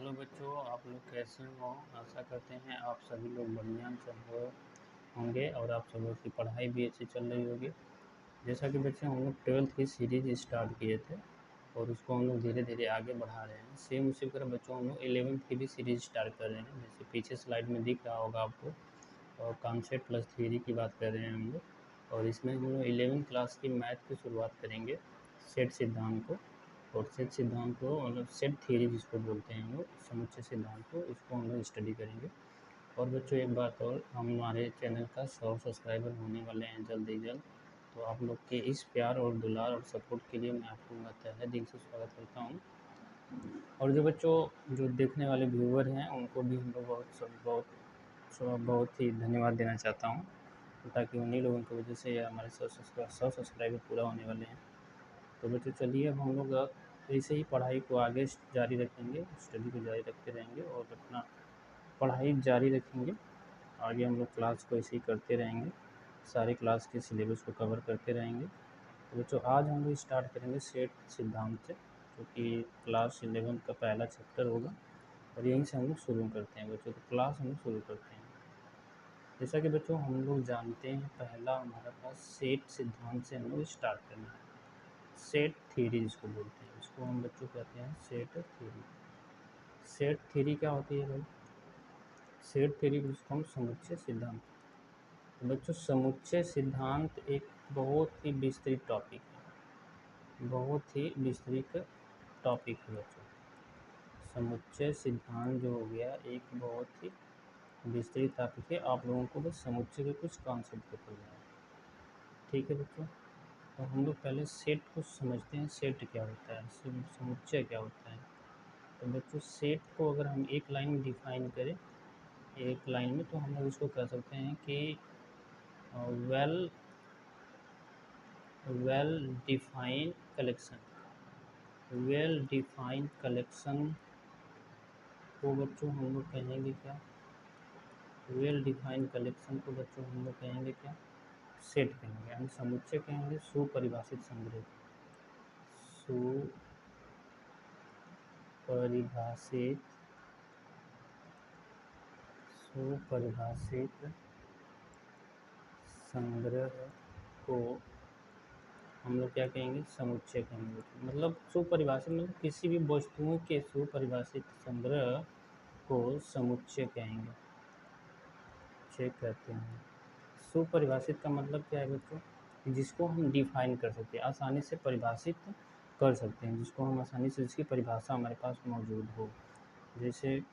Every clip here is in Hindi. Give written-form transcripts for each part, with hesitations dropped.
हेलो बच्चों, आप लोग कैसे हो? आशा करते हैं आप सभी लोग बढ़िया सब होंगे और आप सब लोग की पढ़ाई भी अच्छी चल रही होगी। जैसा कि बच्चों हम लोग 12th की सीरीज स्टार्ट किए थे और उसको हम लोग धीरे धीरे आगे बढ़ा रहे हैं। सेम उसी तरह बच्चों हम लोग 11th की भी सीरीज स्टार्ट कर रहे हैं, जैसे पीछे स्लाइड में दिख रहा होगा आपको। और कॉन्सेप्ट प्लस थ्योरी की बात कर रहे हैं हम लोग, और इसमें हम लोग 11th क्लास की मैथ की शुरुआत करेंगे सेट सिद्धांत को। और सेट सिद्धांत को मतलब सेट थ्योरी जिसको बोलते हैं हम लोग, समुच्चय सिद्धांत को, इसको हम लोग स्टडी करेंगे। और बच्चों एक बात और, हमारे चैनल का 100 सब्सक्राइबर होने वाले हैं जल्द ही जल्द। तो आप लोग के इस प्यार और दुलार और सपोर्ट के लिए मैं आपको तहे दिल से स्वागत करता हूँ। और जो बच्चों जो देखने वाले व्यूअर हैं उनको भी हम लोग बहुत ही धन्यवाद देना चाहता हूँ, ताकि उन्हीं लोगों की वजह से हमारे 100 सब्सक्राइबर पूरा होने वाले हैं। तो बच्चों चलिए अब हम लोग ऐसे ही पढ़ाई को आगे जारी रखेंगे, स्टडी को जारी रखते रहेंगे और अपना पढ़ाई जारी रखेंगे। आगे हम लोग क्लास को ऐसे ही करते रहेंगे, सारे क्लास के सिलेबस को कवर करते रहेंगे। तो बच्चों आज हम लोग स्टार्ट करेंगे सेट सिद्धांत से, जो कि क्लास 11 का पहला चैप्टर होगा और यहीं से हम लोग शुरू करते हैं बच्चों। तो क्लास हम लोग शुरू करते हैं। जैसा कि बच्चों हम लोग जानते हैं, पहला हमारे पास सेट सिद्धांत से हम लोग स्टार्ट करना है। सेट थ्योरी जिसको बोलते हैं, इसको हम बच्चों कहते हैं सेट थ्योरी। सेट थ्योरी क्या होती है भाई? सेट थ्योरी जिसको हम समुच्चय सिद्धांत। तो बच्चों समुच्चय सिद्धांत एक बहुत ही विस्तृत टॉपिक है, बहुत ही विस्तृत टॉपिक है बच्चों। समुच्चय सिद्धांत जो हो गया एक बहुत ही विस्तृत टॉपिक है। आप लोगों को बस समुच्चय के कुछ कॉन्सेप्ट पता है, ठीक है बच्चों। तो हम लोग पहले सेट को समझते हैं, सेट क्या होता है, समुच्चय क्या होता है। तो बच्चों सेट को अगर हम एक लाइन में डिफाइन करें, एक लाइन में, तो हम लोग इसको कह सकते हैं कि well defined collection. Well defined collection को बच्चों हम लोग कहेंगे क्या? वेल डिफाइंड कलेक्शन को बच्चों हम लोग कहेंगे क्या? सेट कहेंगे। हम समुच्चय कहेंगे सुपरिभाषित संग्रह। सुपरिभाषित संग्रह को हम लोग क्या कहेंगे? समुच्चय कहेंगे। मतलब सुपरिभाषित मतलब किसी भी वस्तुओं के सुपरिभाषित संग्रह को समुच्चय कहेंगे, चेक करते हैं। सुपरिभाषित का मतलब क्या है बच्चों? जिसको हम डिफाइन कर सकते हैं, आसानी से परिभाषित कर सकते हैं, जिसको हम आसानी से, जिसकी परिभाषा हमारे पास मौजूद हो। जैसे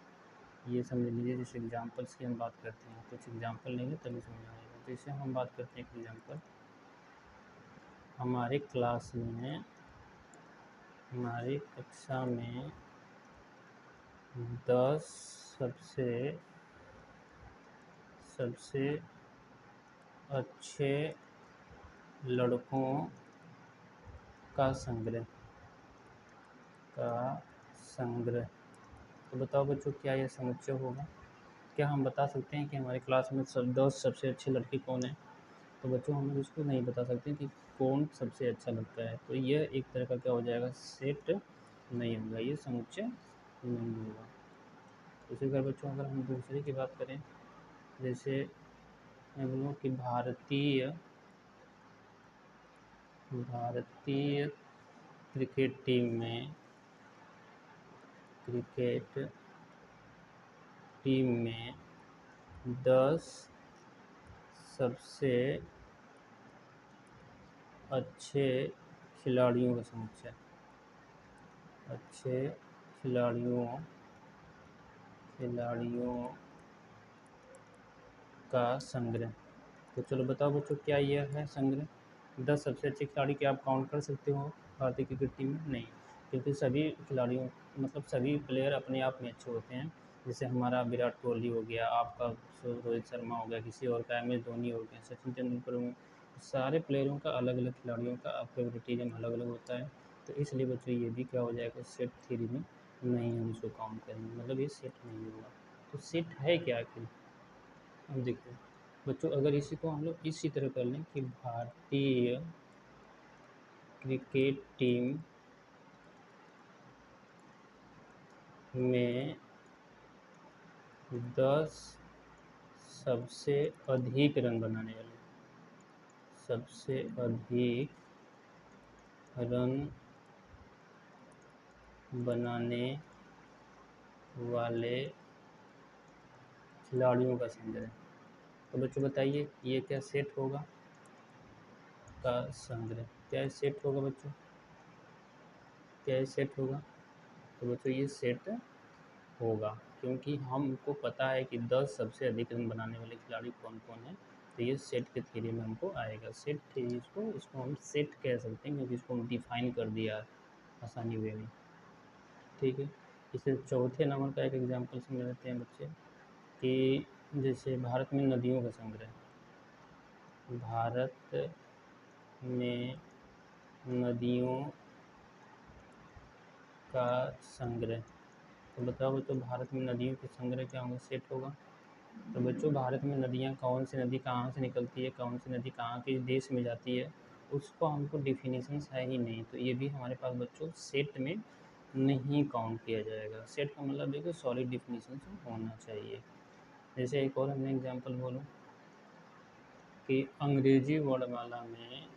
ये समझ लीजिए, जैसे एग्जाम्पल्स की हम बात करते हैं, कुछ एग्जाम्पल लेंगे तभी समझ आएगा। तो इसे हम बात करते हैं एक एग्जाम्पल। हमारी कक्षा में 10 सबसे अच्छे लड़कों का संग्रह। तो बताओ बच्चों, क्या यह समुच्चय होगा? क्या हम बता सकते हैं कि हमारे क्लास में 10 सबसे अच्छे लड़के कौन हैं? तो बच्चों हम लोग इसको नहीं बता सकते कि कौन सबसे अच्छा लगता है। तो यह एक तरह का क्या हो जाएगा? सेट नहीं होगा, ये समुच्चय नहीं होगा। इसी तरह बच्चों अगर हम दूसरे की बात करें, जैसे हम लोग की भारतीय क्रिकेट टीम में 10 सबसे अच्छे खिलाड़ियों का समुच्चय, अच्छे खिलाड़ियों का संग्रह। तो चलो बताओ बच्चों, क्या यह है संग्रह? 10 सबसे अच्छे खिलाड़ी क्या आप काउंट कर सकते हो भारतीय क्रिकेट टीम में? नहीं, क्योंकि सभी खिलाड़ियों मतलब सभी प्लेयर अपने आप में अच्छे होते हैं। जैसे हमारा विराट कोहली हो गया, आपका रोहित शर्मा हो गया, किसी और का MS धोनी हो गया, सचिन तेंदुलकर हो गया। सारे प्लेयरों का अलग अलग, खिलाड़ियों का फेवरेटिज्म अलग अलग होता है। तो इसलिए बच्चों ये भी क्या हो जाएगा? सेट थ्योरी में नहीं हम इसको काउंट करेंगे, मतलब ये सेट नहीं होगा। तो सेट है क्या आखिर? अब देखो बच्चों, अगर इसी को हम लोग इसी तरह कर लें कि भारतीय क्रिकेट टीम में 10 सबसे अधिक रन बनाने वाले, सबसे अधिक रन बनाने वाले खिलाड़ियों का संग्रह। तो बच्चों बताइए ये क्या सेट होगा? का संग्रह। क्या सेट होगा बच्चों? क्या सेट होगा? तो बच्चों ये सेट होगा, क्योंकि हमको पता है कि 10 सबसे अधिक रन बनाने वाले खिलाड़ी कौन कौन हैं। तो ये सेट के थ्योरी में हमको आएगा। सेट थ्योरी इसको हम सेट कह सकते हैं, क्योंकि इसको हम डिफाइन कर दिया आसानी वे में। ठीक है, इसे चौथे नंबर का एक एग्जाम्पल समझ लेते हैं बच्चे कि जैसे भारत में नदियों का संग्रह, भारत में नदियों का संग्रह। तो बताओ बच्चों भारत में नदियों के संग्रह क्या होंगे? सेट होगा। तो बच्चों भारत में नदियाँ, कौन सी नदी कहाँ से निकलती है, कौन सी नदी कहाँ के देश में जाती है, उसको हमको डिफिनीशंस है ही नहीं, तो ये भी हमारे पास बच्चों सेट में नहीं काउंट किया जाएगा। सेट का मतलब है कि सॉलिड डिफिनीशन होना चाहिए। जैसे एक और हमने एग्जांपल बोलूँ कि अंग्रेजी वर्णमाला में,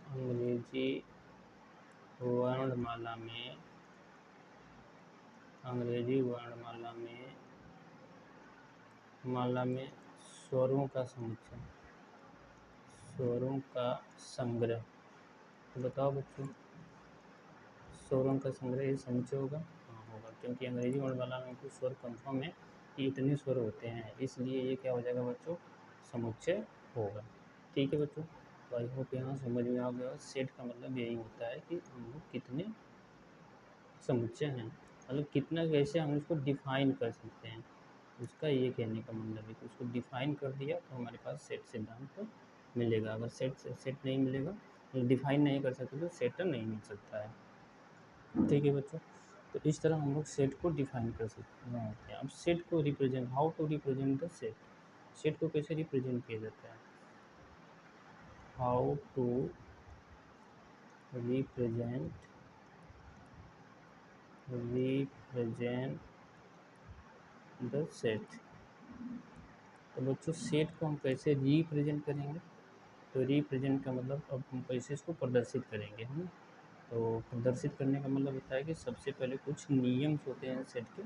अंग्रेजी वर्णमाला में, अंग्रेजी वर्णमाला में स्वरों का समुच्चय, स्वरों का संग्रह। तो बताओ बच्चों स्वरों का संग्रह ये समुच्चय होगा? हाँ होगा, क्योंकि अंग्रेजी वर्णमाला में कुछ स्वर कंफर्म है कि इतने स्वर होते हैं, इसलिए ये क्या हो जाएगा बच्चों? समुच्चय होगा। ठीक है बच्चों, तो आई होप यहाँ समझ में आ गया। सेट का मतलब यही होता है कि हम लोग कितने समुच्चय हैं, मतलब कितना कैसे हम इसको डिफाइन कर सकते हैं, उसका ये कहने का मतलब है कि उसको डिफाइन कर दिया तो हमारे पास सेट सिद्धांत मिलेगा। अगर सेट नहीं मिलेगा, डिफाइन नहीं कर सकते तो सेट नहीं मिल सकता है। ठीक है बच्चों, तो इस तरह हम लोग सेट को डिफाइन कर सकते हैं। अब सेट को represent, how to represent the set, set को कैसे रिप्रेजेंट किया जाता है? How to represent the set. तो बच्चों सेट को हम कैसे रिप्रेजेंट करेंगे? तो रिप्रेजेंट का मतलब अब हम कैसे इसको प्रदर्शित करेंगे हम। तो प्रदर्शित करने का मतलब होता है कि सबसे पहले कुछ नियम होते हैं सेट के,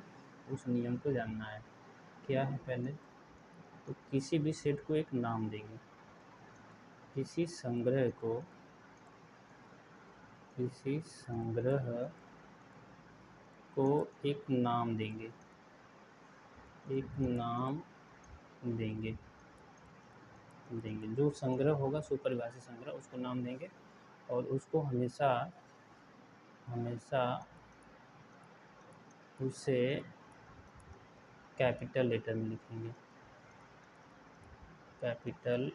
उस नियम को जानना है। क्या है पहले? तो किसी भी सेट को एक नाम देंगे, किसी संग्रह को, किसी संग्रह को एक नाम देंगे, एक नाम देंगे, जो संग्रह होगा सुपरिभाषित संग्रह, उसको नाम देंगे और उसको हमेशा उसे कैपिटल लेटर में लिखेंगे, कैपिटल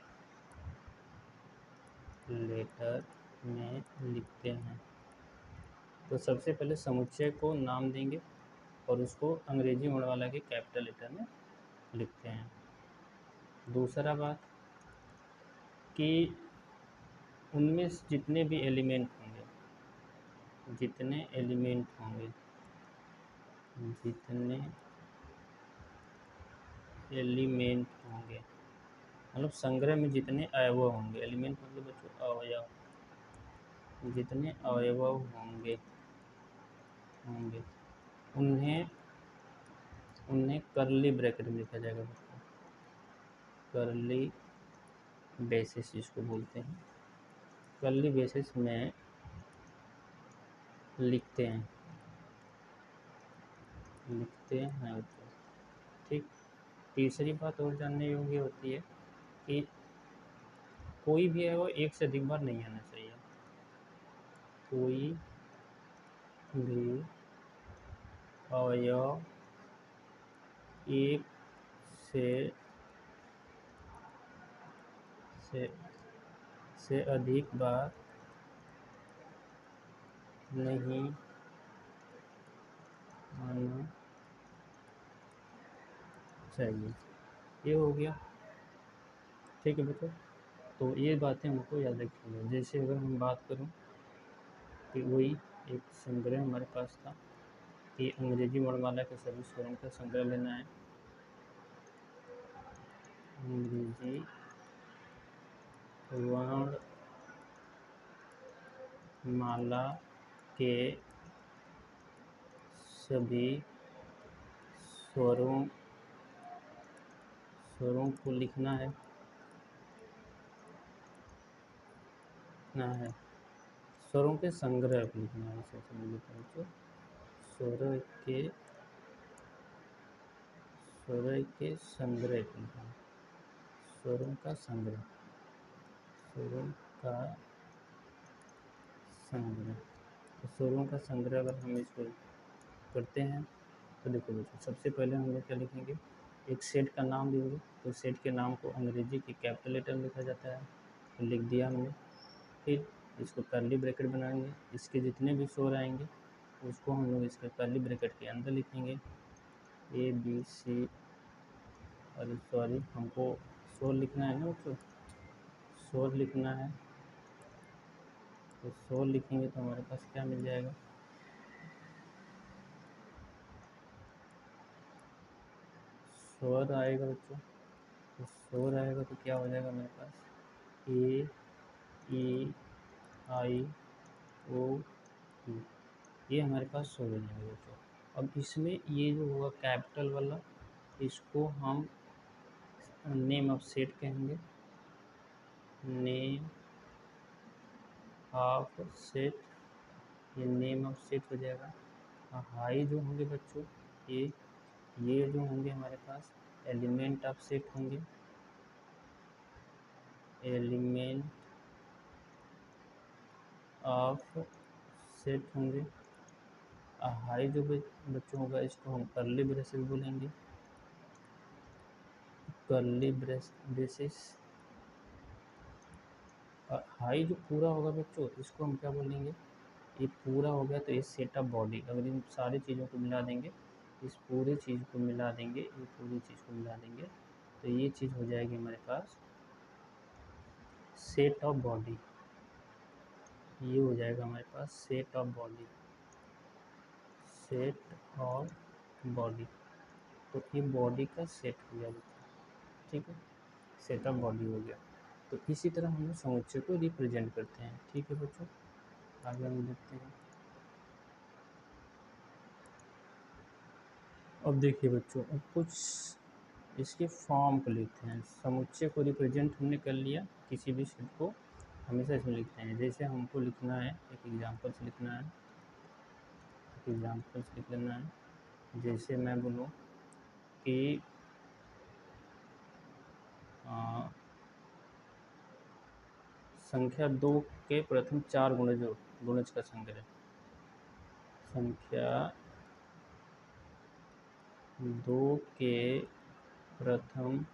लेटर में लिखते हैं। तो सबसे पहले समुच्चय को नाम देंगे और उसको अंग्रेजी वर्णमाला के कैपिटल लेटर में लिखते हैं। दूसरा बात कि उनमें जितने भी एलिमेंट होंगे, जितने एलिमेंट होंगे, जितने एलिमेंट होंगे, मतलब संग्रह में जितने अवयव होंगे, एलिमेंट मतलब बच्चों अवयव, जितने अवयव होंगे उन्हें करली ब्रैकेट में लिखा जाएगा बच्चों, करली बेसिस जिसको बोलते हैं, करली बेसिस में लिखते हैं बच्चों। ठीक, तीसरी बात और जानने योग्य होती है कि कोई भी है वो एक से अधिक बार नहीं आना चाहिए, कोई भी अवयव एक से अधिक बार नहीं आना चाहिए। ये हो गया। ठीक है बच्चों, तो ये बातें हमको याद रखिएगा। जैसे अगर हम बात करूं कि वही एक संग्रह हमारे पास था, कि अंग्रेजी वर्णमाला के सभी स्वरों का संग्रह लेना है। अंग्रेजी वर्णमाला के सभी स्वरों को लिखना है स्वरों के संग्रह को लिखना है। स्वर के संग्रह को लिखना है। स्वरों का संग्रह तो स्वरों का संग्रह अगर हम इसको करते हैं तो देखो बच्चों, सबसे पहले हम लोग क्या लिखेंगे, एक सेट का नाम देंगे। तो सेट के नाम को अंग्रेजी के कैपिटल लेटर में लिखा जाता है, तो लिख दिया हमने। फिर इसको कर्ली ब्रैकेट बनाएंगे, इसके जितने भी स्वर आएंगे उसको हम लोग इसके कर्ली ब्रैकेट के अंदर लिखेंगे। ए बी सी, अरे सॉरी, हमको स्वर लिखना है ना बच्चों, स्वर लिखना है। तो स्वर लिखेंगे तो हमारे पास क्या मिल जाएगा, स्वर आएगा बच्चों। तो स्वर आएगा तो क्या हो जाएगा हमारे पास, ए ई आई ओ यू, ये हमारे पास स्वर हो जाएंगे बच्चों। अब इसमें ये जो होगा कैपिटल वाला, इसको हम नेम ऑफ सेट कहेंगे। नेम ऑफ सेट, ये नेम ऑफ सेट हो जाएगा। हाई जो होंगे बच्चों, ये जो होंगे हमारे पास एलिमेंट ऑफ सेट होंगे। एलिमेंट ऑफ सेट होंगे। हाई जो बच्चों होगा इसको हम कर्ली ब्रेसेस बोलेंगे। Curly braces. हाई जो पूरा होगा बच्चों इसको हम क्या बोलेंगे, ये पूरा हो गया तो ये सेट ऑफ बॉडी। अगर इन सारी चीज़ों को मिला देंगे, इस पूरी चीज़ को मिला देंगे, ये पूरी चीज़ को मिला देंगे तो ये चीज़ हो जाएगी हमारे पास सेट ऑफ बॉडी। ये हो जाएगा हमारे पास set of body. Set of body, तो ये बॉडी का सेट हो गया बच्चों, ठीक है, सेट ऑफ बॉडी हो गया। तो इसी तरह हम लोग समुच्चय को रिप्रेजेंट करते हैं, ठीक है बच्चों। आगे हम देखते हैं। अब देखिए बच्चों, अब कुछ इसके फॉर्म को लिखते हैं। समुच्चय को रिप्रेजेंट हमने कर लिया, किसी भी शब्द को हमेशा इसमें लिखते हैं। जैसे हमको लिखना है, एक एग्जाम्पल्स लिखना है, एग्जाम्पल्स लिख लेना है। जैसे मैं बोलूँ कि संख्या 2 के प्रथम 4 गुणज का संग्रह। संख्या 2 के प्रथम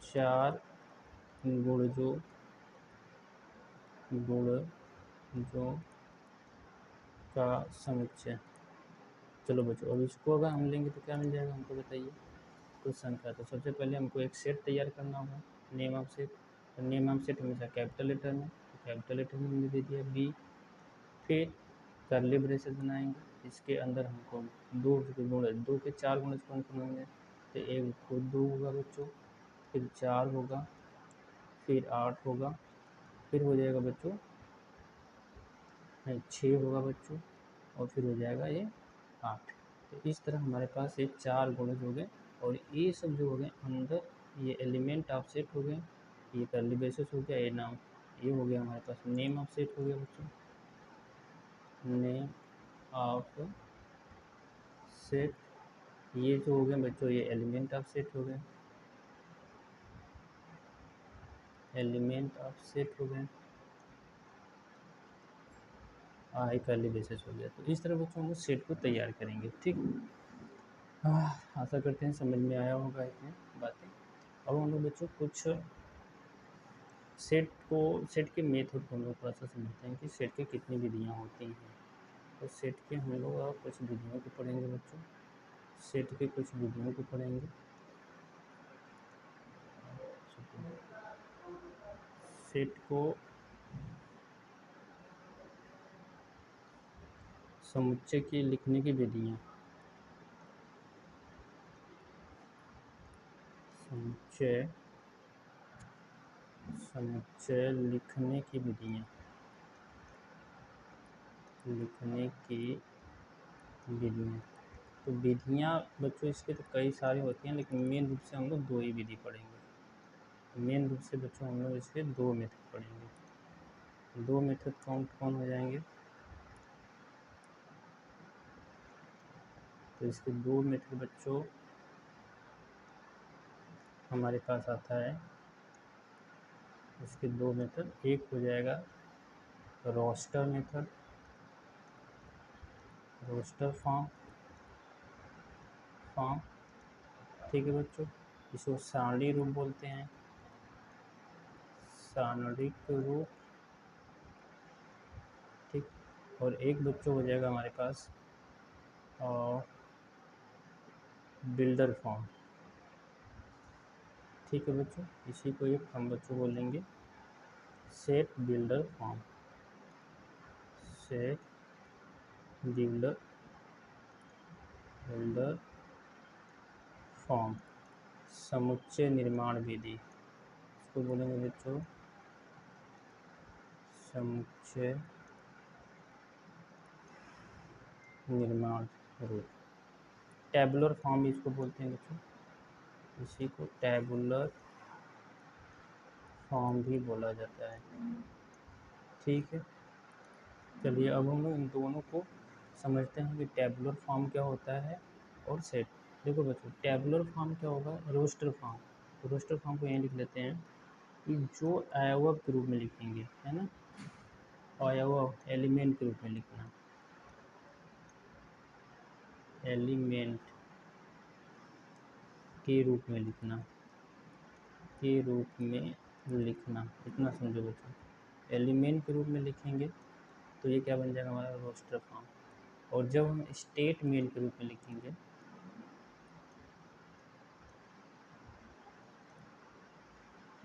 4 गुणजों का समुच्चय। चलो बच्चों, अब इसको अगर हम लेंगे तो क्या मिल जाएगा हमको बताइए। कुछ संख्या, तो सबसे पहले हमको एक सेट तैयार करना होगा, नेम ऑफ सेट। तो नेम ऑफ सेट हमेशा कैपिटल लेटर में, तो कैपिटल लेटर में हमने दे दिया बी। फिर कर्ली ब्रेसेस बनाएंगे, इसके अंदर हमको 2 के 4 गुणज कौन कौन होंगे, तो एक खुद 2 होगा बच्चों, फिर 4 होगा, फिर 8 होगा, फिर हो जाएगा बच्चों 6 होगा बच्चों, और फिर हो जाएगा ये 8। तो इस तरह हमारे पास ये 4 गुणज हो गए, और ये सब जो हो गए अंदर, ये एलिमेंट ऑफ सेट हो गए, ये कर्ली ब्रेसेस हो गया, ये नाम, ये हो गया हमारे पास नेम ऑफ सेट हो गया बच्चों। नेम ऑफ सेट, ये जो हो गए बच्चों ये एलिमेंट ऑफ सेट हो गए, एलिमेंट ऑफ सेट हो गए। एक कर्ली ब्रेसेस हो गया। तो इस तरह बच्चों हम लोग सेट को तैयार करेंगे, ठीक। आशा करते हैं समझ में आया होगा इतनी बातें। अब हम लोग बच्चों कुछ सेट के मेथड को हम लोग थोड़ा सा समझते हैं कि सेट की कितनी विधियाँ होती हैं। तो सेट के हम लोग और कुछ विधियों को पढ़ेंगे बच्चों, सेट के कुछ विधियों को पढ़ेंगे। सेट को समुच्चय की लिखने की विधियाँ। समुच्चय समुच्चय लिखने की विधियाँ। लिखने की विधियाँ। तो विधियाँ बच्चों इसके तो कई सारी होती हैं, लेकिन मेन रूप से हम लोग 2 ही विधि पढ़ेंगे। मेन रूप से बच्चों हम लोग इसके 2 मेथड पढ़ेंगे। 2 मेथड कौन कौन हो जाएंगे? तो इसके 2 मेथड बच्चों हमारे पास आता है। इसके 2 मेथड, एक हो जाएगा रोस्टर मेथड, रोस्टर फॉर्म। ठीक है बच्चों, इसको सारणी रूप बोलते हैं, सारणिक रूप। ठीक, और एक बच्चों हो जाएगा हमारे पास और बिल्डर फॉर्म। ठीक है बच्चों, इसी को एक हम बच्चों बोलेंगे set builder form. Set builder form. समुच्चय निर्माण विधि, इसको बोलेंगे बच्चों समुच्चय निर्माण रूप। टैबुलर फॉर्म इसको बोलते हैं बच्चों, इसी को टैबुलर फॉर्म भी बोला जाता है। ठीक है, चलिए अब हम लोग इन दोनों को समझते हैं कि टैबुलर फॉर्म क्या होता है और सेट। देखो बच्चों, टैबुलर फॉर्म क्या होगा? Roster form. तो रोस्टर फॉर्म को यहीं लिख लेते हैं कि जो अवयव के रूप में लिखेंगे, है ना, अवयव एलिमेंट के रूप में लिखना, एलिमेंट के रूप में लिखना, के रूप में लिखना, इतना समझो बच्चों। एलिमेंट के रूप में लिखेंगे तो ये क्या बन जाएगा हमारा? Roster form. और जब हम स्टेटमेंट के रूप में लिखेंगे,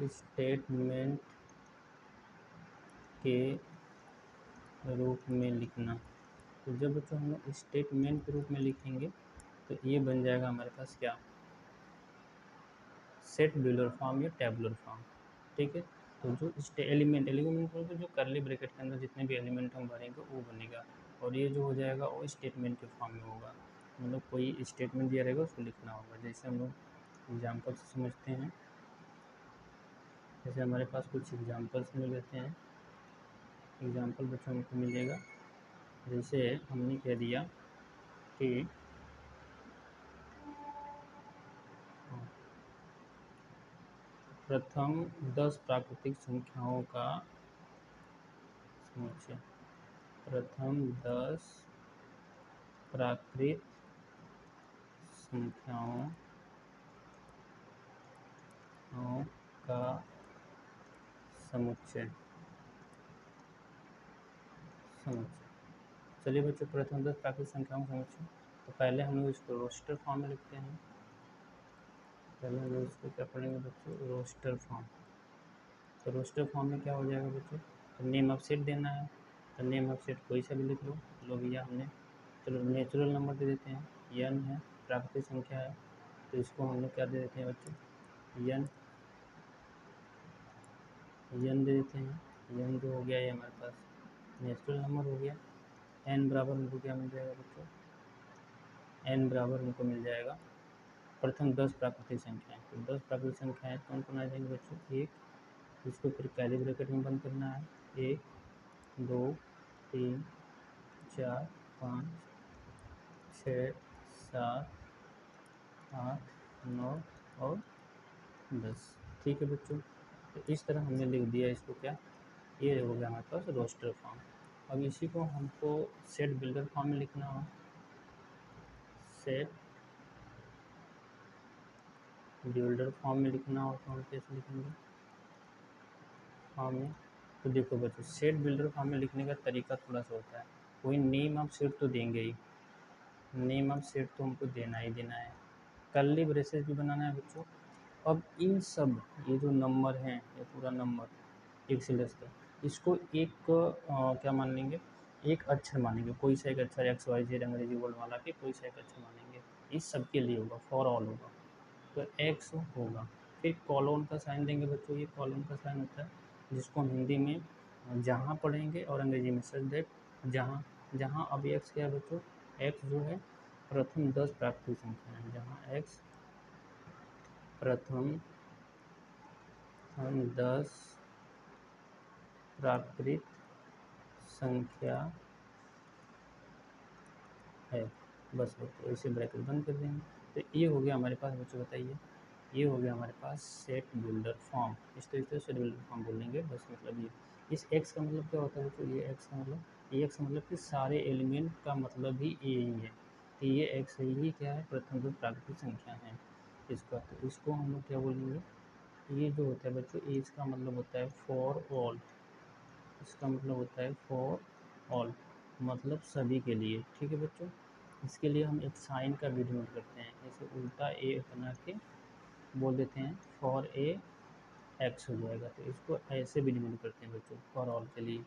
स्टेटमेंट के रूप में लिखना, तो जब बच्चों हम लोग स्टेटमेंट के रूप में लिखेंगे तो ये बन जाएगा हमारे पास क्या? सेट बिल्डर फॉर्म या टैबुलर फॉर्म। ठीक है, तो जो एलिमेंट बोलते जो करली ब्रैकेट के अंदर जितने भी एलिमेंट हम भरेंगे वो बनेगा, और ये जो हो जाएगा वो स्टेटमेंट के फॉर्म में होगा। मतलब कोई स्टेटमेंट दिया रहेगा उसको लिखना होगा। जैसे हम लोग एग्जाम्पल से समझते हैं, जैसे हमारे पास कुछ एग्जाम्पल्स मिल लेते हैं। एग्जाम्पल बच्चों हमको मिलेगा, जैसे हमने कह दिया कि प्रथम 10 प्राकृतिक संख्याओं का समुच्चय। प्रथम 10 प्राकृत संख्याओं का समुच्चय। चलिए बच्चों, प्रथम 10 प्राकृतिक संख्याओं का समुच्चय, तो पहले हम लोग इसको रोस्टर फॉर्म में लिखते हैं। पहले हम लोग इसको क्या पढ़ेंगे बच्चों? Roster form. तो रोस्टर फॉर्म में क्या हो जाएगा बच्चों? तो नेम ऑफ सेट देना है, तो नेम ऑफ सेट कोई सा भी लिख लो भैया हमने, चलो नेचुरल नंबर दे देते हैं, n है, प्राकृतिक संख्या है, तो इसको हम लोग क्या दे देते हैं बच्चों? n दे देते हैं। n जो हो गया ये हमारे पास नेचुरल नंबर हो गया। n बराबर हमको क्या मिल जाएगा बच्चों? n बराबर हमको मिल जाएगा प्रथम 10 प्राकृतिक संख्याएं। तो 10 प्राकृतिक संख्याएं कौन कौन आ जाएंगे बच्चों? एक, इसको फिर कैली ब्रैकेट में बंद करना है, 1 2 3 4 5 6 7 8 9 और 10। ठीक है बच्चों, तो इस तरह हमने लिख दिया इसको। क्या ये हो गया हमारे पास रोस्टर फॉर्म। अब इसी को हमको सेट बिल्डर फॉर्म में लिखना हो, सेट बिल्डर फॉर्म में लिखना हो तो हम कैसे लिखेंगे फॉर्म में? तो देखो बच्चों, सेट बिल्डर फॉर्म में लिखने का तरीका थोड़ा सा होता है। कोई नेम ऑफ सेट तो देंगे ही, नेम ऑफ सेट तो हमको देना ही देना है, कर्ली ब्रेसेस भी बनाना है बच्चों। अब इन सब ये जो नंबर हैं, ये पूरा नंबर 1 से 10 तक, इसको एक क्या मान लेंगे? एक अक्षर मानेंगे, कोई सा एक अक्षर एक्स वाई जेड अंग्रेजी वर्ड वाला के कोई सा एक अक्षर मानेंगे, इस सब के लिए होगा, फॉर ऑल होगा, तो एक्स होगा। फिर कॉलोन का साइन देंगे बच्चों, ये कॉलोन का साइन होता है जिसको हम हिंदी में जहाँ पढ़ेंगे और अंग्रेजी में सच दैट जहाँ। जहाँ अब एक्स क्या है बच्चों, एक्स जो है प्रथम 10 प्राकृतिक संख्या है, जहाँ एक्स प्रथम 10 प्राकृतिक संख्या है, बस बच्चों ऐसे ब्रैकेट बंद कर देंगे। तो ये हो गया हमारे पास बच्चों, बताइए ये हो गया हमारे पास सेट बिल्डर फॉर्म। इस तरीके से सेट बिल्डर फॉर्म बोलेंगे, बस मतलब ये। इस एक्स का मतलब क्या होता है बच्चों, ये एक्स का मतलब, ये एक्स का मतलब कि सारे एलिमेंट का मतलब ही यही है कि ये एक्स ही क्या है, प्रथम 10 प्राकृतिक संख्या है इसका। तो इसको हम लोग क्या बोलेंगे, ये जो होता है बच्चों, ये इसका मतलब होता है फॉर ऑल, इसका मतलब होता है फॉर ऑल, मतलब सभी के लिए, ठीक है बच्चों। इसके लिए हम एक साइन का भी यूज करते हैं, जैसे उल्टा ए बना के बोल देते हैं फॉर ए एक्स हो जाएगा, तो इसको ऐसे भी डिनोट करते हैं बच्चों फॉर ऑल के लिए,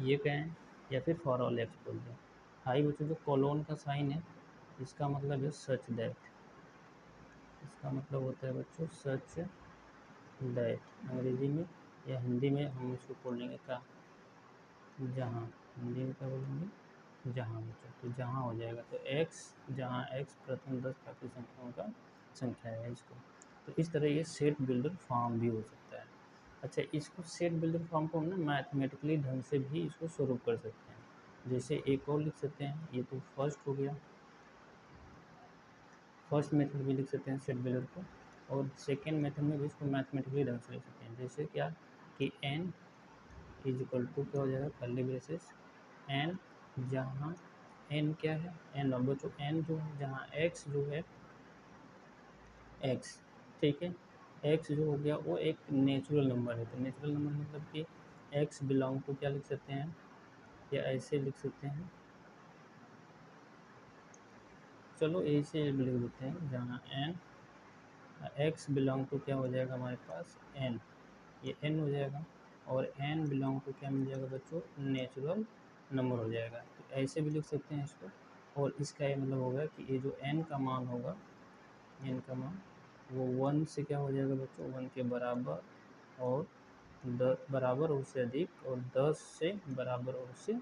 ये कहें या फिर फॉर ऑल एक्स बोल दें। हाई बच्चों जो कॉलोन का साइन है, इसका मतलब है सच दैट, इसका मतलब होता है बच्चों सच दैट अंग्रेजी में, या हिंदी में हम इसको बोलेंगे क्या, जहाँ, हिंदी में क्या बोलेंगे, जहाँ बच्चों, तो जहाँ हो जाएगा, तो एक्स जहाँ एक्स प्रथम 10 प्राकृतिक संख्याओं का संख्या है इसको। तो इस तरह ये सेट बिल्डर फॉर्म भी हो सकता है। अच्छा, इसको सेट बिल्डर फॉर्म को हम ना मैथमेटिकली ढंग से भी इसको स्वरूप कर सकते हैं, जैसे एक और लिख सकते हैं, ये तो फर्स्ट हो गया, फर्स्ट मेथड भी लिख सकते हैं सेट बिल्डर को, और सेकेंड मेथड में भी इसको मैथमेटिकली ढंग से लिख सकते हैं, जैसे क्या कि एन इज इक्वल टू क्या हो जाएगा, कर्ली ब्रेसेस एन, जहाँ एन क्या है, एन बच्चों एन जो है, जहाँ एक्स जो है एक्स, ठीक है, एक्स जो हो गया वो एक नेचुरल नंबर है, तो नेचुरल नंबर मतलब कि एक्स बिलोंग टू क्या लिख सकते हैं, या ऐसे लिख सकते हैं, चलो ऐसे लिख देते हैं, जहाँ एन एक्स बिलोंग टू क्या हो जाएगा हमारे पास एन, ये एन हो जाएगा, और एन बिलोंग टू क्या मिल जाएगा बच्चों, नेचुरल नंबर हो जाएगा, तो ऐसे भी लिख सकते हैं इसको। और इसका ये मतलब होगा कि ये जो एन का मान होगा, एन का मान वो 1 से क्या हो जाएगा बच्चों, 1 के बराबर और बराबर और उससे अधिक, और 10 से बराबर और उससे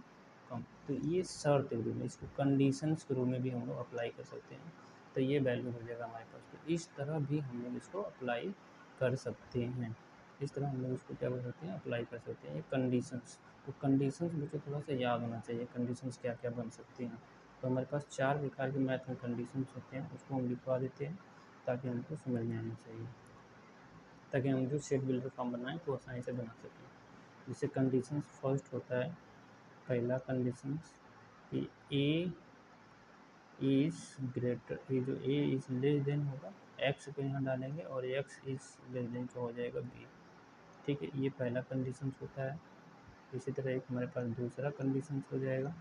कम। तो ये शर्त के रूप में, इसको कंडीशंस के रूप में भी हम लोग अप्लाई कर सकते हैं, तो ये वैल्यू हो जाएगा हमारे पास। तो इस तरह भी हम लोग इसको अप्लाई कर सकते हैं, इस तरह हम लोग इसको क्या कर सकते हैं, अप्लाई कर सकते हैं ये कंडीशंस। तो कंडीशंस मुझे थोड़ा सा याद होना चाहिए, कंडीशंस क्या क्या बन सकती हैं। तो हमारे पास 4 प्रकार के मैथ में कंडीशंस होते हैं, उसको हम लिखवा देते हैं ताकि हमको समझ में आना चाहिए, ताकि हम जो सेट बिल्डर फॉर्म बनाएं तो आसानी से बना सकें। जैसे कंडीशंस फर्स्ट होता है, पहला कंडीशंस कि ए इज़ ग्रेटर, ये जो ए इज़ लेस देन होगा, एक्स को यहाँ डालेंगे और एक्स इज़ लेस देन का हो जाएगा बी, ठीक है, ये पहला कंडीशंस होता है। इसी तरह एक हमारे पास दूसरा कंडीशंस हो जाएगा,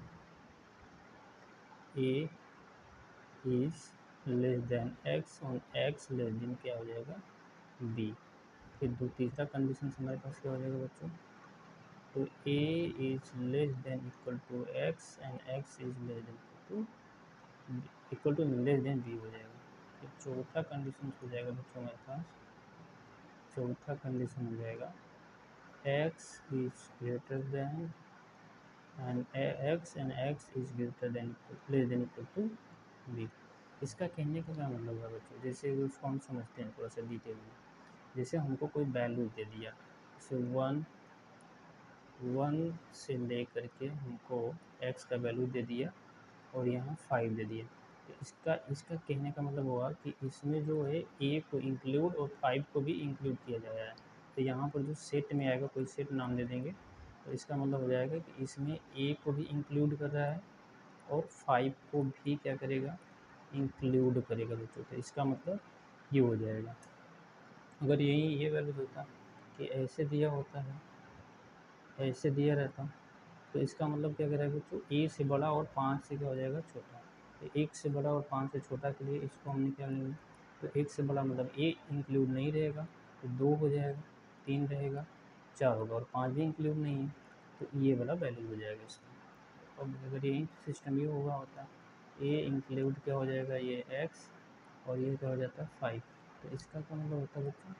A is less than x और एक्स लेस देन क्या हो जाएगा बी। फिर तीसरा कंडीशन हमारे पास क्या हो जाएगा बच्चों, तो A is less than equal to x and x is less than equal to less than B हो जाएगा। फिर चौथा कंडीशन हो जाएगा बच्चों हमारे पास, चौथा कंडीशन हो जाएगा x is greater than and x and x is greater than less than equal to b. इसका कहने का क्या मतलब है बच्चों, जैसे उसको हम समझते हैं थोड़ा सा डिटेल में। जैसे हमको कोई वैल्यू दे दिया, जैसे 1 से ले करके हमको x का वैल्यू दे दिया और यहाँ 5 दे दिया, तो इसका इसका कहने का मतलब हुआ कि इसमें जो है a को इंक्लूड और 5 को भी इंक्लूड किया जाएगा है। तो यहाँ पर जो सेट में आएगा, कोई सेट नाम दे देंगे, तो इसका मतलब हो जाएगा कि इसमें a को भी इंक्लूड कर रहा है और 5 को भी क्या करेगा, इंक्लूड करेगा बच्चों। तो इसका मतलब ये हो जाएगा। अगर यही ये वैल्यू होता कि ऐसे दिया होता है, ऐसे दिया रहता, तो इसका मतलब क्या करेगा बच्चों, ए से बड़ा और 5 से क्या हो जाएगा छोटा। तो 1 से बड़ा और 5 से छोटा के लिए इसको हमने क्या लेंगे, तो 1 से बड़ा मतलब ए इंक्लूड नहीं रहेगा तो 2 हो जाएगा, 3 रहेगा, 4 होगा, और 5 भी इंक्लूड नहीं है तो ये वाला वैल्यू हो जाएगा इसका। अब अगर यही सिस्टम ये हुआ होता ए इंक्लूड क्या हो जाएगा, ये एक्स और ये क्या हो जाता है 5। तो इसका क्या मतलब होता है बच्चों,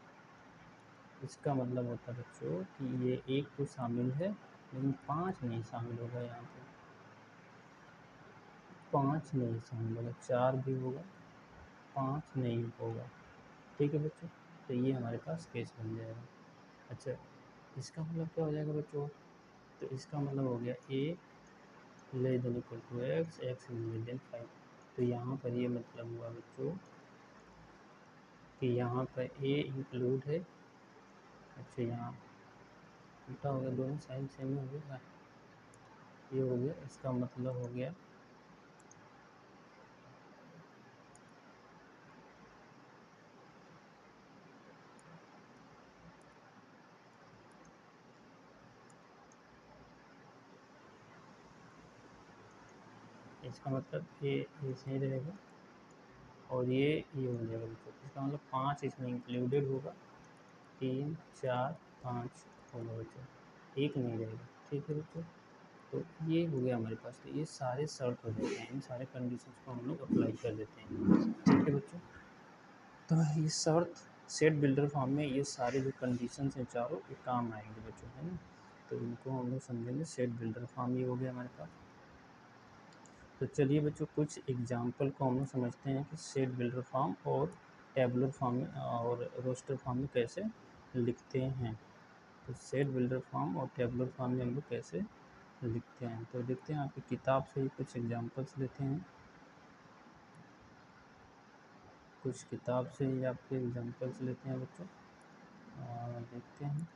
इसका मतलब होता है बच्चों कि ये एक तो शामिल है लेकिन 5 नहीं शामिल होगा, यहाँ पे 5 नहीं शामिल होगा, 4 भी होगा 5 नहीं होगा। ठीक है बच्चों, तो ये हमारे पास केस बन जाएगा। अच्छा, इसका मतलब क्या हो जाएगा बच्चों, तो इसका मतलब हो गया A less than equal to x, x less than 5। तो यहाँ पर ये मतलब हुआ बच्चों कि यहाँ पर ए इंक्लूड है। अच्छा, यहाँ उल्टा हो गया, दोनों साइन सेम हो गया, ये हो गया, इसका मतलब हो गया इसका मतलब ये सही रहेगा और ये हो जाएगा बच्चों। इसका मतलब 5 इसमें इंक्लूडेड होगा, 3 4 5 होगा बच्चों, एक नहीं रहेगा। ठीक है बच्चों, तो ये हो गया हमारे पास। तो ये सारे शर्त हो जाते हैं, इन सारे कंडीशंस को हम लोग अप्लाई कर देते हैं। ठीक है बच्चों, तो ये शर्त सेट बिल्डर फॉर्म में ये सारे जो कंडीशंस हैं चारों, ये काम आएंगे बच्चों, है ना। तो इनको हम लोग समझेंगे, सेट बिल्डर फॉर्म ये हो गया हमारे पास। तो चलिए बच्चों, कुछ एग्जांपल को हम लोग समझते हैं कि सेट बिल्डर फॉर्म और टेबुलर फॉर्म और रोस्टर फॉर्म में कैसे लिखते हैं। तो सेट बिल्डर फॉर्म और टेबुलर फॉर्म में हम लोग कैसे लिखते हैं, तो देखते हैं आपकी किताब से ही कुछ एग्जांपल्स लेते हैं, कुछ किताब से ही आपके एग्जांपल्स लेते हैं बच्चों और देखते हैं।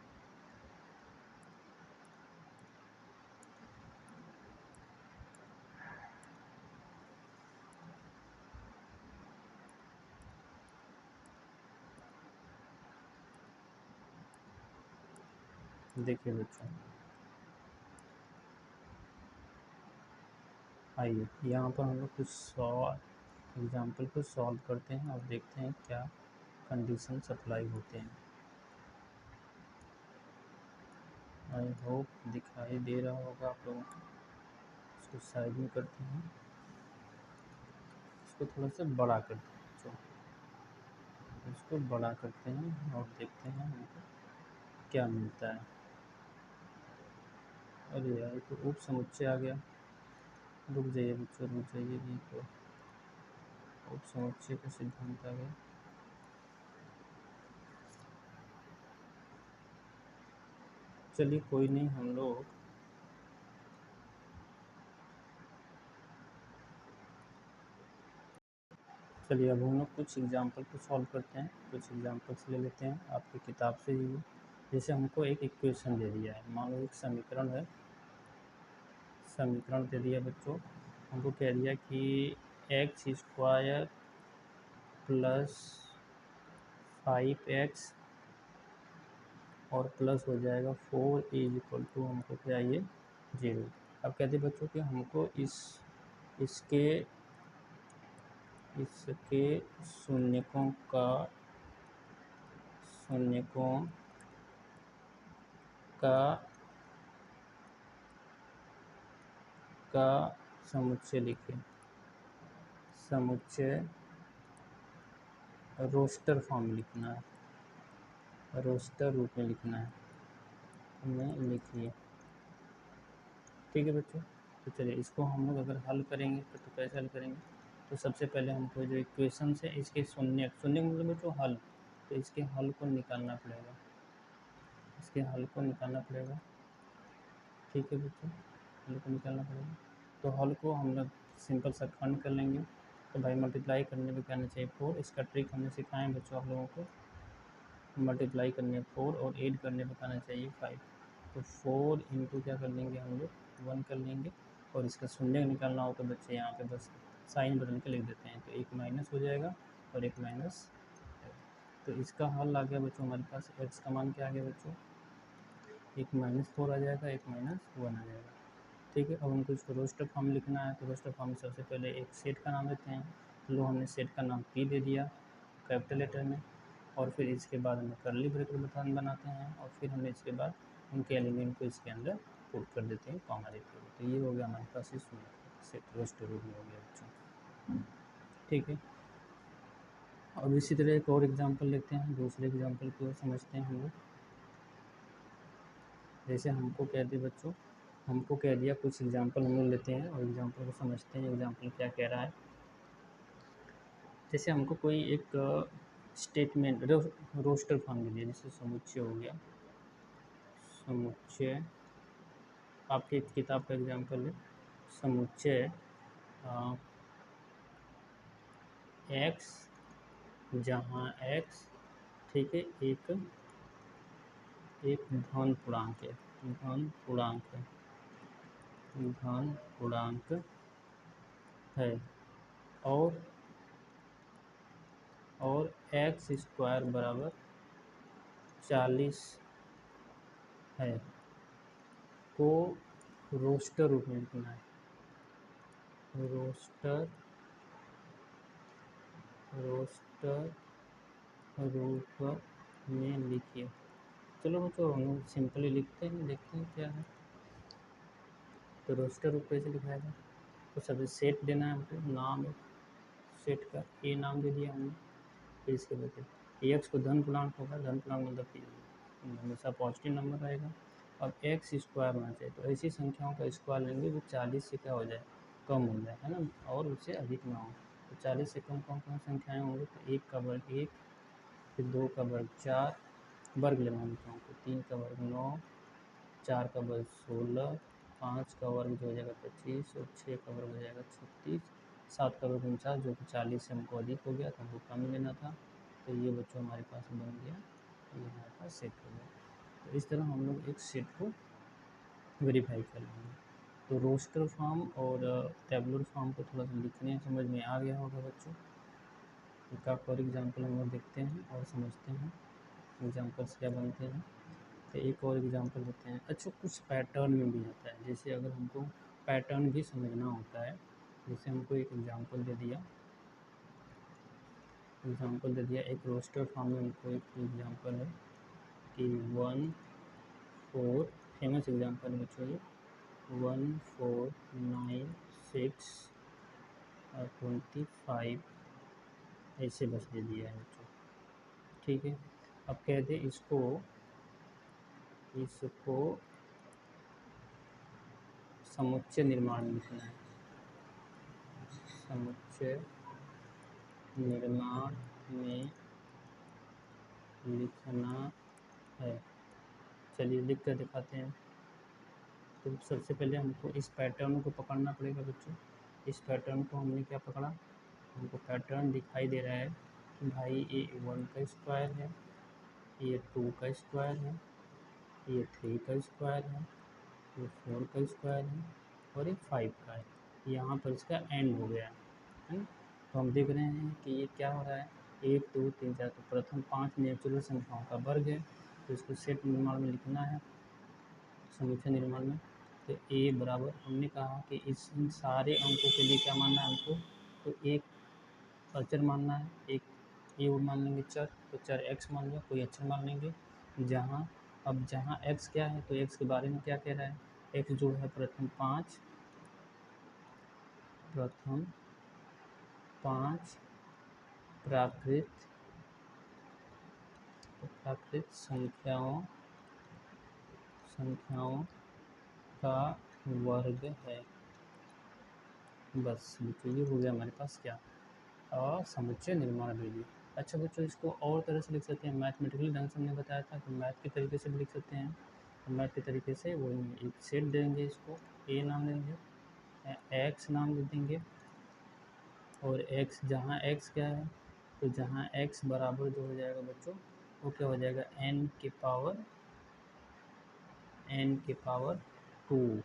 देखिए बच्चों, आइए यहाँ पर हम लोग कुछ एग्जाम्पल को सॉल्व करते हैं और देखते हैं क्या कंडीशन अप्लाई होते हैं। आई होप दिखाई दे रहा होगा आप लोगों को। इसको साइड में करते हैं, इसको थोड़ा सा बड़ा करते हैं बच्चों, इसको बड़ा करते हैं और देखते हैं हमको क्या मिलता है। अरे यार, तो उप समुच्चय आ गया, रुक जाइए बच्चों, रुक जाइए, ये तो उप समुच्चय का सिद्धांत आ गया। चलिए कोई नहीं, हम लोग चलिए अब हम लोग कुछ एग्जाम्पल को सॉल्व करते हैं, कुछ एग्जाम्पल्स ले लेते हैं आपकी किताब से ही। जैसे हमको एक इक्वेशन दे दिया है, मान लो एक समीकरण है, समीकरण दे दिया बच्चों, हमको कह दिया कि एक्स स्क्वायर प्लस 5x और प्लस हो जाएगा 4 इज इक्वल टू हमको क्या ये 0। अब कहते बच्चों कि हमको इसके इसके शून्यकों का शून्यकों का का समुच्चय लिखें, समुच्चय रोस्टर फॉर्म में लिखना है, रोस्टर रूप में लिखना है, हमें लिखिए। ठीक है बच्चों, तो चलिए इसको हम लोग अगर हल करेंगे तो कैसे हल करेंगे। तो सबसे पहले हमको जो इक्वेशन है इसके शून्य शून्य मतलब बच्चों हल, तो इसके हल को निकालना पड़ेगा, इसके हल को निकालना पड़ेगा। ठीक है बच्चों, हल को निकालना पड़ेगा। तो हल को हम लोग सिंपल सा खंड कर लेंगे। तो भाई मल्टीप्लाई करने पे क्या आना चाहिए 4, इसका ट्रिक हमने सिखाए बच्चों आप लोगों को। मल्टीप्लाई करने 4 और ऐड करने पे आना चाहिए 5। तो 4 इंटू क्या कर लेंगे हम लोग 1 कर लेंगे, और इसका शून्य निकालना हो तो बच्चे यहाँ पे बस साइन बदल के लिख देते हैं, तो एक माइनस हो जाएगा और एक माइनस। तो इसका हल आ गया बच्चों हमारे पास, एक्स का मान क्या आ गया बच्चों, एक -4 आ जाएगा, एक -1 आ जाएगा। ठीक है, अब हमको इसको रोस्टर फॉर्म लिखना है, तो रोस्टर फॉर्म में सबसे पहले एक सेट का नाम देते हैं। तो लो हमने सेट का नाम पी दे दिया कैपिटल लेटर में, और फिर इसके बाद हमें करली ब्रैकेट बटन बनाते हैं, और फिर हमने इसके बाद उनके एलिमेंट को इसके अंदर पुट कर देते हैं कॉमा देते हैं। तो ये हो गया हमारे पास इस सेट रोस्टर रूप में हो गया बच्चों, ठीक है। और इसी तरह एक और एग्जांपल लेते हैं, दूसरे एग्जांपल को समझते हैं हम लोग। जैसे हमको कह दिया बच्चों, हमको कह दिया कुछ एग्जांपल हम लोग लेते हैं और एग्जांपल को समझते हैं, एग्जांपल क्या कह रहा है। जैसे हमको कोई एक स्टेटमेंट रोस्टर फॉर्म दे दिया, जैसे समुच्चय हो गया, समुच्चय आपकी किताब का एग्जांपल है, समुच्चय एक्स जहाँ एक्स, ठीक है, एक धन पूर्णांक है, धन पूर्णांक है, धन पूर्णांक है, और एक्स स्क्वायर बराबर 40 है, को रोस्टर रूप में लिखना है, रोस्टर रूप में लिखिए। चलो बच्चों हम लोग सिंपली लिखते हैं, देखते हैं क्या है। तो रोस्टर रूप कैसे लिखा जाए, तो सभी सेट देना है हमको, नाम सेट का ए नाम दे दिया हमने। फिर इसके बाद एक्स को धन पूर्णांक होगा, धन पूर्णांक मतलब कि हमेशा पॉजिटिव नंबर रहेगा। अब एक्स स्क्वायर होना चाहिए, तो ऐसी संख्याओं का स्क्वायर लेंगे जो 40 से क्या हो जाए, कम हो जाए, है ना, और उससे अधिक ना हो। तो 40 से कम कौन कौन संख्याएँ होंगी, तो 1 का वर्ग 1, फिर 2 का वर्ग 4, वर्ग लेना अंकों को, 3 का वर्ग 9, 4 का वर्ग 16, 5 का वर्ग जो हो जाएगा 25, और 6 का वर्ग हो जाएगा 36, 7 का वर्ग 49, जो कि 40 से हमको अधिक हो गया, तो हमको कम लेना था। तो ये बच्चों हमारे पास बन गया, ये हमारे पास सेट हो गया। तो इस तरह हम लोग एक सेट को वेरीफाई कर लेंगे। तो रोस्टर फॉर्म और टेबुलर फॉर्म को थोड़ा सा लिखने समझ में आ गया होगा बच्चों। एक और एग्जांपल हम लोग देखते हैं और समझते हैं एग्जांपल्स क्या बनते हैं। तो एक और एग्जांपल लेते हैं। अच्छा, कुछ पैटर्न में भी आता है, जैसे अगर हमको पैटर्न भी समझना होता है, जैसे हमको एक एग्जांपल दे दिया, एक रोस्टर फॉर्म में हमको एक एग्जांपल है कि 1 4, फेमस एग्जांपल है बच्चों ये, 1 4 9 6 और 25 ऐसे बस दे दिया है बच्चों, ठीक है। अब कहते हैं इसको समुच्चय निर्माण लिखना है, समुच्चय निर्माण में लिखना है। चलिए लिख कर दिखाते हैं। तो सबसे पहले हमको इस पैटर्न को पकड़ना पड़ेगा बच्चों। इस पैटर्न को हमने क्या पकड़ा, हमको पैटर्न दिखाई दे रहा है कि भाई ये 1 का स्क्वायर है, ये 2 का स्क्वायर है, ये 3 का स्क्वायर है, ये 4 का स्क्वायर है, और ये 5 का है। यहाँ पर इसका एंड हो गया है ना। तो हम देख रहे हैं कि ये क्या हो रहा है, 1 2 3 4, तो प्रथम 5 नेचुरल संख्याओं का वर्ग है, तो इसको सेट निर्माण में लिखना है, समुच्चय निर्माण में। तो ए बराबर हमने कहा कि इन सारे अंकों के लिए क्या मानना है हमको, तो एक अचर मानना है, एक ये मान लेंगे चर, तो चर एक्स मान लिया, कोई अक्षर मान लेंगे। जहाँ एक्स क्या है, तो एक्स के बारे में क्या कह रहा है, एक्स जो है प्रथम पाँच प्राकृत संख्याओं का वर्ग है। बस बच्चों ये हो गया हमारे पास क्या, समुच्चय निर्माण विधि। अच्छा बच्चों, इसको और तरह से लिख सकते हैं, मैथमेटिकली ढंग से हमने बताया था कि मैथ के तरीके से भी लिख सकते हैं। तो मैथ के तरीके से वो एक सेट देंगे, इसको ए नाम देंगे, एक्स नाम दे देंगे, और एक्स जहाँ एक्स क्या है, तो जहाँ एक्स बराबर जो हो जाएगा बच्चों, वो क्या हो जाएगा, n के पावर 2,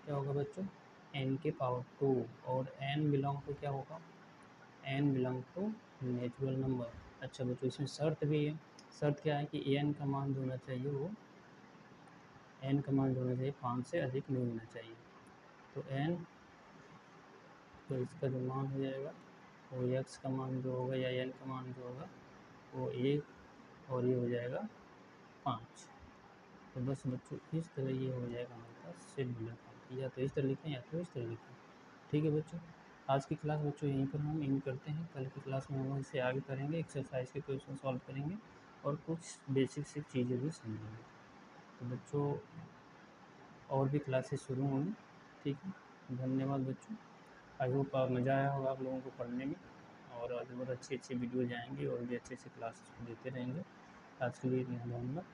क्या होगा बच्चों, n के पावर 2, और n बिलोंग टू क्या होगा, n belong to natural number. अच्छा बच्चों, इसमें शर्त भी है, शर्त क्या है कि n का मान जो होना चाहिए वो n का मान जो होना चाहिए 5 से अधिक नहीं होना चाहिए। तो n, तो इसका जो मान हो जाएगा वो x का मान जो होगा या n का मान जो होगा वो 1, और ये हो जाएगा 5। तो बस बच्चों इस तरह ये हो जाएगा हमारे पास सेट बुलेट पॉइंट, या तो इस तरह लिखें या तो इस तरह लिखें। ठीक है बच्चों, आज की क्लास बच्चों यहीं पर हम एंड करते हैं। कल की क्लास में हम लोग इसे आगे करेंगे, एक्सरसाइज के क्वेश्चन सॉल्व करेंगे और कुछ बेसिक सी चीज़ें भी समझेंगे। तो बच्चों और भी क्लासेस शुरू होंगी। ठीक है, धन्यवाद बच्चों। आई होप मज़ा आया होगा आप लोगों को पढ़ने में, और आगे बहुत अच्छी अच्छी वीडियोज़ आएंगी और भी अच्छे अच्छे क्लासेस देते रहेंगे। आज के लिए इतना धन्यवाद।